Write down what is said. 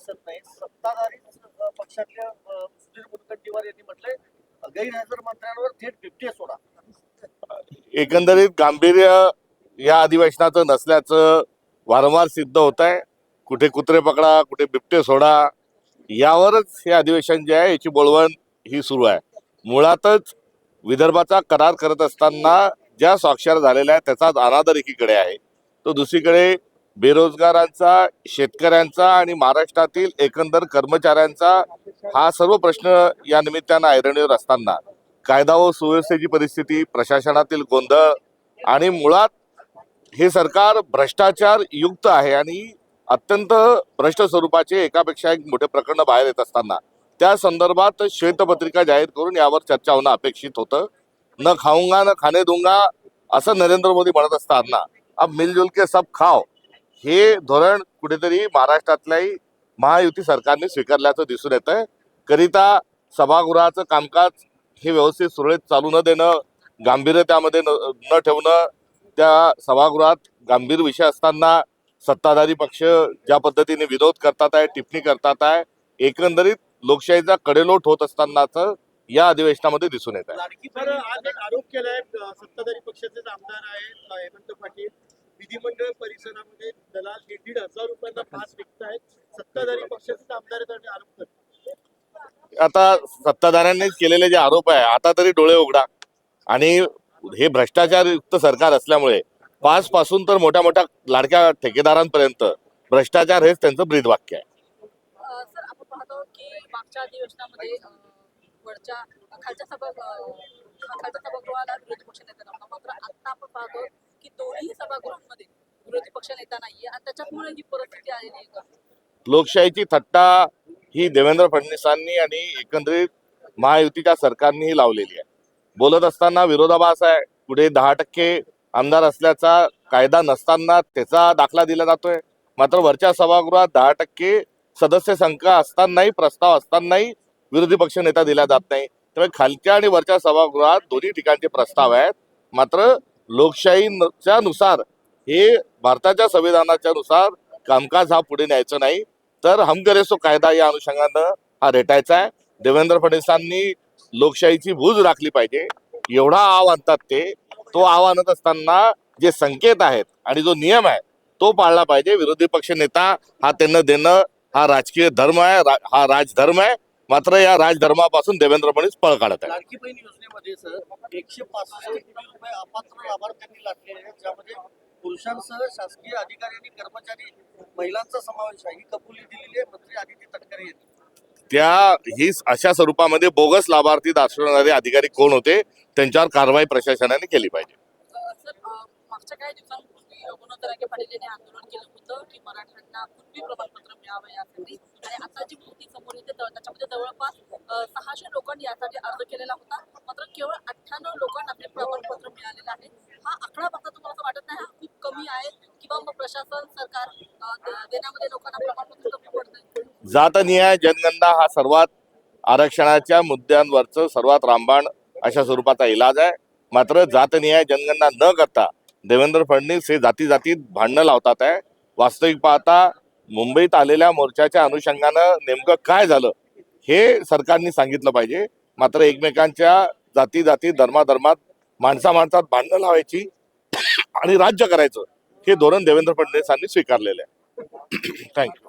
दिसत नाही. सत्ताधारी पक्षातल्या सुधीर मुनगंटीवार यांनी म्हटलंय गैरहजर मंत्र्यांवर थेट बिबटे सोडा. एकंदरीत गांभीर्य या अधिवेशनाचं नसल्याचं वारंवार सिद्ध होत आहे. कुठे कुत्रे पकडा, कुठे बिबटे सोडा, यावरच हे अधिवेशन जे आहे याची बोळवण ही सुरू आहे. मुळातच विदर्भाचा करार करत असताना ज्या स्वाक्षर झालेल्या आहेत त्याचा अनादर एकीकडे आहे, तो दुसरीकडे बेरोजगारांचा, शेतकऱ्यांचा आणि महाराष्ट्रातील एकंदर कर्मचाऱ्यांचा हा सर्व प्रश्न या निमित्तानं ऐरणीवर असताना कायदा व सुव्यवस्थेची परिस्थिती, प्रशासनातील गोंधळ आणि मुळात हे सरकार भ्रष्टाचार युक्त आहे आणि अत्यंत भ्रष्ट स्वरूपाचे एकापेक्षा एक मोठे प्रकरण बाहेर येत असताना त्या संदर्भात श्वेतपत्रिका जाहीर करून यावर चर्चा होणं अपेक्षित होतं. न खाऊंगा न खाने दूंगा असं नरेंद्र मोदी म्हणत असताना अब मिलजुल के सब खाओ हे धोरण कुठेतरी महाराष्ट्रातल्याही महायुती सरकारने स्वीकारल्याचं दिसून येतंय. करिता सभागृहाचं कामकाज हे व्यवस्थित सुरळीत चालू न देणं, गांभीर्य त्यामध्ये न ठेवणं, त्या सभागृहात गंभीर विषय असताना सत्ताधारी पक्ष ज्या पद्धतीने विरोध करतात आहे, टिप्पणी करतात आहे, एकंदरीत लोकशाहीचा कडेलोट होत असतानाच या अधिवेशनामध्ये दिसून येत आहे. तर आज एक आरोप केलाय सत्ताधारी पक्षाचे आमदार आहेत हेमंत पाटील, विधिमंडळ परिसरामध्ये दलाल 1,500 रुपयांना पास विकतायत. सत्ताधारी पक्षाचे आमदार आहेत आरोप करतात. आता सत्ताधाऱ्यांनीच केलेले जे आरोप आहे आता तरी डोळे उघडा. आणि हे भ्रष्टाचारयुक्त सरकार असल्यामुळे पास पासून तर मोठ्या मोठ्या लाडक्या ठेकेदारांपर्यंत भ्रष्टाचार हेच त्यांचं ब्रीदवाक्य आहे. सर, आपण पाहतो की मागच्या अधिवेशनामध्ये वरच्या खालच्या सभागृहाला विरोधी पक्ष नेता नव्हता, मात्र आता आपण पाहतो की दोन्ही सभागृहांमध्ये विरोधी पक्ष नेता नाहीये आणि त्याच्यामुळे ही परिस्थिती आलेली आहे. लोकशाहीची थट्टा ही देवेंद्र फडणवीसांनी आणि एकंदरीत महायुतीच्या सरकारने ही लावलेली आहे. बोलत असताना विरोधाभास आहे. पुढे 10% आमदार असल्याचा कायदा नसताना त्याचा दाखला दिला जातोय, मात्र वरच्या सभागृहात 10% सदस्य संख्या असतानाही, प्रस्ताव असतानाही विरोधी पक्ष नेता दिला जात नाही. त्यामुळे खालच्या आणि वरच्या सभागृहात दोन्ही ठिकाणचे प्रस्ताव आहेत, मात्र लोकशाहीच्या नुसार हे भारताच्या संविधानाच्या नुसार कामकाज हा पुढे न्यायचं नाही, तर हम करे सो कायदा या अनुषंगानं हा रेटायचा आहे. देवेंद्र फडणवीसांनी लोकशाहीची भूज राखली पाहिजे एवढा आव आणतात ते. तो आव आणत असताना जे संकेत आहेत आणि जो नियम आहे तो पाळला पाहिजे. विरोधी पक्ष नेता हा त्यांना देणं हा राजकीय धर्म आहे, हा राजधर्म आहे, मात्र या राजधर्मापासून देवेंद्र फडणवीस पळ काढत आहे. लाडकी बहीण योजनेमध्ये सर 165 कोटी रुपये अपात्र लाभार्थ्यांनी लाटलेले आहेत, ज्यामध्ये पुरुषांसह शासकीय अधिकारी आणि कर्मचारी महिलांचा समावेश आहे. ही कबुली दिलेली आहे मंत्री आदित्य तटकरे यांनी. ही अशा स्वरूपामध्ये बोगस लाभार्थी दाखवणारे अधिकारी कोण होते त्यांच्यावर कारवाई प्रशासनाने केली पाहिजे. सर, मागच्या काही दिवसांपूर्वी मनोज जरांगे पाटील यांनी आंदोलन केलं होतं की मराठ्यांना कुणबी प्रमाणपत्र मिळावं यासाठी, आणि आता जी माहिती समोर येते त्याच्यामध्ये जवळपास 600 लोकांनी यासाठी अर्ज केलेला होता, मात्र केवळ 98 लोकांना आपले प्रमाणपत्र मिळालेलं आहे. हा आकडा बघता तुम्हाला असं वाटत नाही हा खूप कमी आहे, किंवा मग प्रशासन सरकार देण्यामध्ये लोकांना प्रमाणपत्र कमी पडतंय? जातनिहाय जनगणना हा सर्वात आरक्षणाच्या मुद्द्यांवरचं सर्वात रामबाण अशा स्वरूपाचा इलाज आहे. मात्र जातनिहाय जनगणना न करता देवेंद्र फडणवीस हे जाती जातीत भांडणं लावतात आहे. वास्तविक पाहता मुंबईत आलेल्या मोर्चाच्या अनुषंगानं नेमकं काय झालं हे सरकारने सांगितलं पाहिजे. मात्र एकमेकांच्या जाती जाती धर्माधर्मात माणसात भांडणं लावायची आणि राज्य करायचं हे धोरण देवेंद्र फडणवीसांनी स्वीकारलेलं आहे. थँक्यू.